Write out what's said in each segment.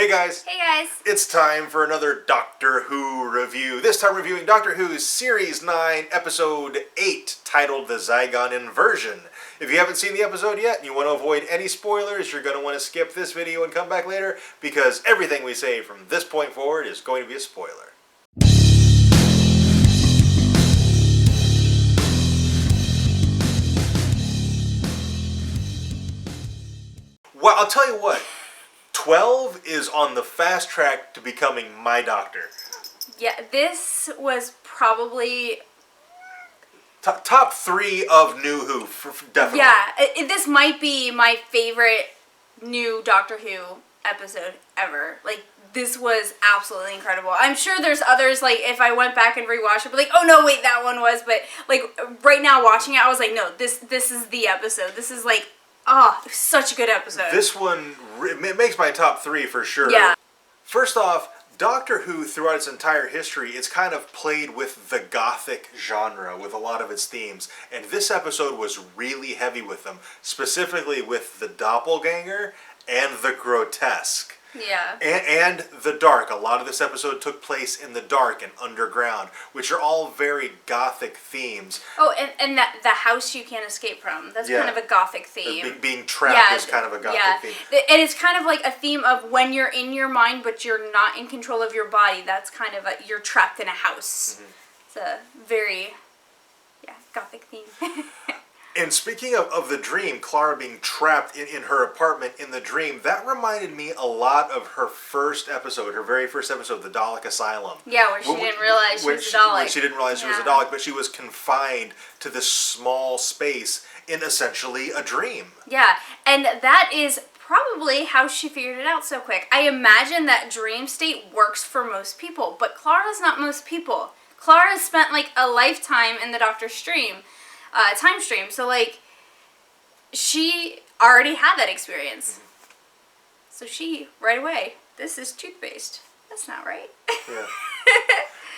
Hey guys! Hey guys! It's time for another Doctor Who review. This time reviewing Doctor Who's Series 9, Episode 8, titled The Zygon Inversion. If you haven't seen the episode yet and you want to avoid any spoilers, you're going to want to skip this video and come back later, because everything we say from this point forward is going to be a spoiler. Well, I'll tell you what. 12 is on the fast track to becoming my doctor. Yeah, this was probably... Top 3 of New Who, definitely. Yeah, this might be my favorite new Doctor Who episode ever. Like, this was absolutely incredible. I'm sure there's others, like, if I went back and rewatched it, I'd be like, oh no, wait, that one was, but, like, right now watching it, I was like, no, this is the episode. This is, like, such a good episode. This one, it makes my top 3 for sure. Yeah. First off, Doctor Who, throughout its entire history, it's kind of played with the gothic genre with a lot of its themes. And this episode was really heavy with them, specifically with the doppelganger and the grotesque. Yeah. And the dark. A lot of this episode took place in the dark and underground, which are all very gothic themes. Oh, and that the house you can't escape from. That's kind of a gothic theme. Being trapped is kind of a gothic theme. And it's kind of like a theme of when you're in your mind, but you're not in control of your body. That's kind of you're trapped in a house. Mm-hmm. It's a very, gothic theme. And speaking of the dream, Clara being trapped in her apartment in the dream, that reminded me a lot of her first episode, her very first episode, The Dalek Asylum. Yeah, where she didn't realize she was a Dalek. When she didn't realize she was a Dalek, but she was confined to this small space in essentially a dream. Yeah, and that is probably how she figured it out so quick. I imagine that dream state works for most people, but Clara's not most people. Clara spent like a lifetime in the Doctor's time stream, so like she already had that experience. So she right away, this is toothpaste. That's not right. Yeah.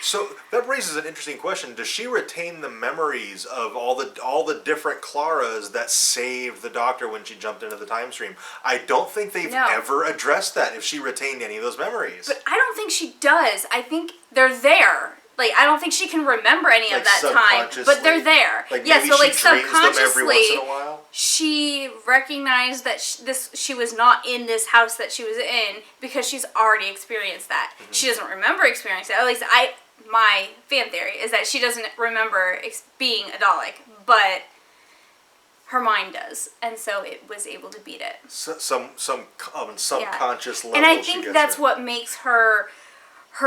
So that raises an interesting question. Does she retain the memories of all the different Claras that saved the Doctor when she jumped into the time stream? I don't think they've ever addressed that, if she retained any of those memories. But I don't think she does. I think they're there. Like, I don't think she can remember any of that time, but they're there. Like, yeah, so like subconsciously, every once in a while? She recognized that she was not in this house that she was in because she's already experienced that. Mm-hmm. She doesn't remember experiencing it. At least my fan theory is that she doesn't remember being a Dalek, but her mind does, and so it was able to beat it. Some subconscious level. And I think that's what makes her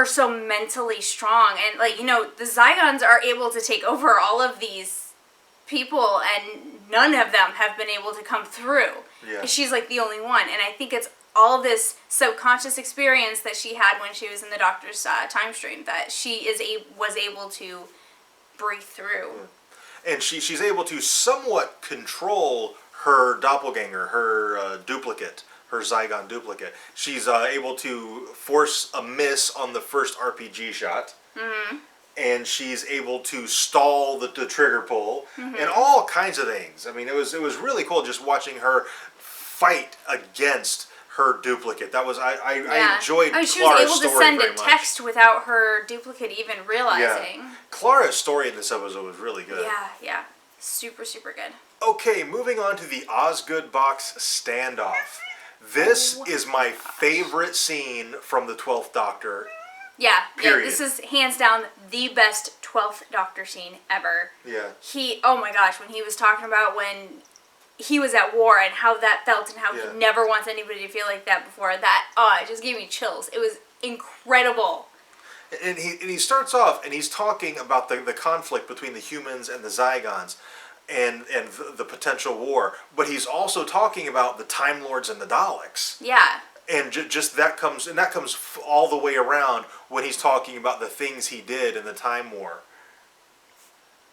so mentally strong. And like, the Zygons are able to take over all of these people, and none of them have been able to come through. Yeah. She's like the only one, and I think it's all this subconscious experience that she had when she was in the Doctor's time stream that she was able to breathe through. And she's able to somewhat control her doppelganger, her duplicate, her Zygon duplicate. She's able to force a miss on the first RPG shot. Mm-hmm. And she's able to stall the trigger pull. Mm-hmm. And all kinds of things. I mean, it was really cool just watching her fight against her duplicate. That was I enjoyed Clara's story very much. She was able to send a text without her duplicate even realizing. Yeah. Clara's story in this episode was really good. Yeah. Super, super good. Okay, moving on to the Osgood box standoff. This is my favorite scene from the 12th Doctor. Yeah, this is hands down the best 12th Doctor scene ever. Yeah. Oh my gosh, when he was talking about when he was at war and how that felt and how he never wants anybody to feel like that before, it just gave me chills. It was incredible. And he starts off and he's talking about the conflict between the humans and the Zygons. And the potential war, but he's also talking about the Time Lords and the Daleks. Yeah. And just that comes all the way around when he's talking about the things he did in the Time War.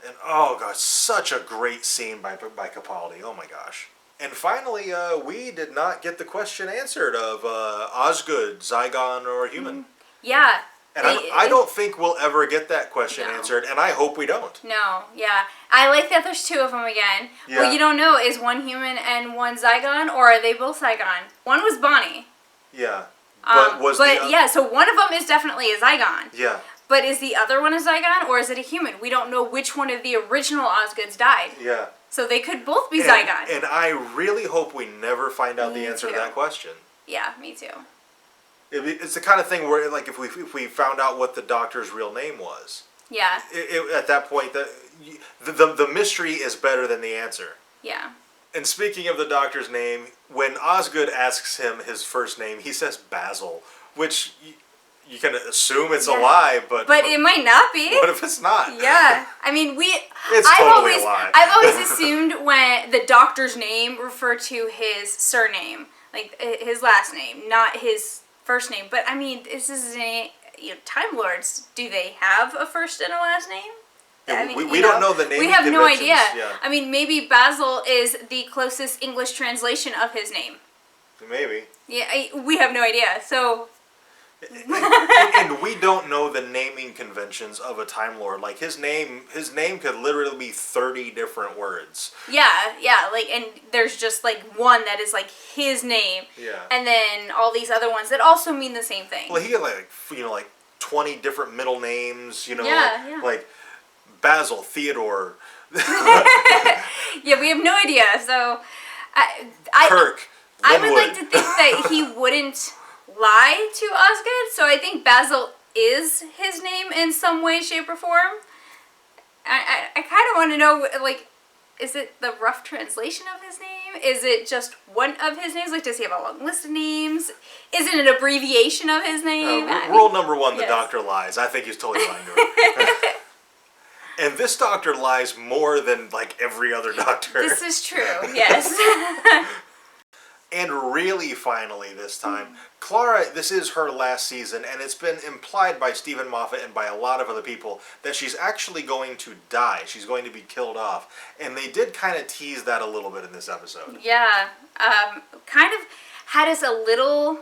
And oh gosh, such a great scene by Capaldi. Oh my gosh. And finally, we did not get the question answered of Osgood, Zygon, or human. Yeah. And I don't think we'll ever get that question answered, and I hope we don't. No, yeah. I like that there's two of them again. Yeah. What you don't know is one human and one Zygon, or are they both Zygon? One was Bonnie. Yeah. Yeah, so one of them is definitely a Zygon. Yeah. But is the other one a Zygon, or is it a human? We don't know which one of the original Osgoods died. Yeah. So they could both be Zygon. And I really hope we never find out the answer to that question. Yeah, me too. It's the kind of thing where, like, if we found out what the doctor's real name was. Yeah. At that point, the mystery is better than the answer. Yeah. And speaking of the doctor's name, when Osgood asks him his first name, he says Basil, which you can assume it's a lie, but it might not be. What if it's not? Yeah, I mean, it's totally a lie. I've always assumed when the doctor's name referred to his surname, like his last name, not his first name. But I mean, this is Time Lords. Do they have a first and a last name? I mean, we don't know the name. We have no idea. Yeah. I mean, maybe Basil is the closest English translation of his name. Maybe. Yeah, we have no idea. So. And we don't know the naming conventions of a Time Lord. Like his name could literally be 30 different words. Yeah, like, and there's just like one that is like his name. Yeah. And then all these other ones that also mean the same thing. Well, he had like 20 different middle names. Yeah. Like Basil, Theodore. Yeah, we have no idea. So, Kirk. I would like to think that he wouldn't lie to Osgood, so I think Basil is his name in some way, shape, or form. I kind of want to know, like, is it the rough translation of his name? Is it just one of his names? Like, does he have a long list of names? Is it an abbreviation of his name? Rule number one, the yes. doctor lies. I think he's totally lying to her. And this doctor lies more than, like, every other doctor. This is true, yes. And really, finally, this time, Clara, this is her last season, and it's been implied by Stephen Moffat and by a lot of other people that she's actually going to die. She's going to be killed off. And they did kind of tease that a little bit in this episode. Yeah. Kind of had us a little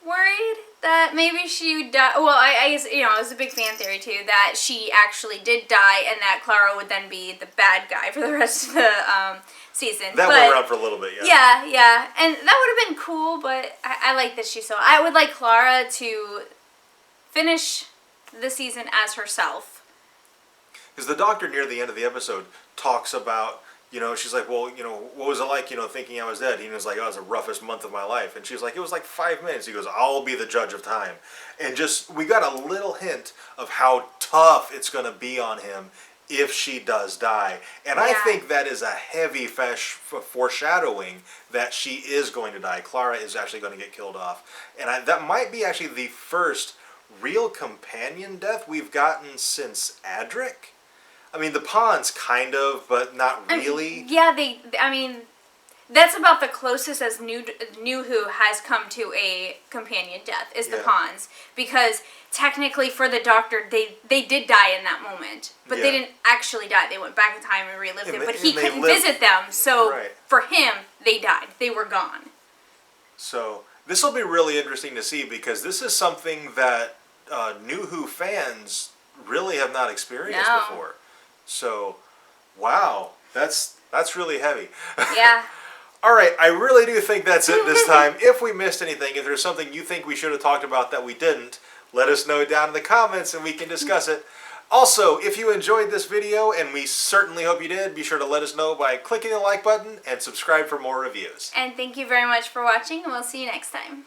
worried that maybe she would die. Well, I guess, it was a big fan theory, too, that she actually did die and that Clara would then be the bad guy for the rest of the season. That went around for a little bit, yeah. Yeah. And that would have been cool, but I like that she's I would like Clara to finish the season as herself. Because the doctor near the end of the episode talks about, she's like, well, what was it like, thinking I was dead? He was like, oh, it was the roughest month of my life. And she's like, it was like 5 minutes. He goes, I'll be the judge of time. And we got a little hint of how tough it's going to be on him if she does die. And I think that is a heavy foreshadowing that she is going to die. Clara is actually going to get killed off. And that might be actually the first real companion death we've gotten since Adric. I mean, the Pawns kind of, but not really. That's about the closest as New Who has come to a companion death, is the Pawns. Because technically for the Doctor, they did die in that moment. But they didn't actually die. They went back in time and relived it. But he couldn't visit them, so for him, they died. They were gone. So this will be really interesting to see, because this is something that New Who fans really have not experienced before. So, wow, that's really heavy. Yeah. All right, I really do think that's it this time. If we missed anything, if there's something you think we should have talked about that we didn't, let us know down in the comments and we can discuss it. Also, if you enjoyed this video, and we certainly hope you did, be sure to let us know by clicking the like button and subscribe for more reviews. And thank you very much for watching, and we'll see you next time.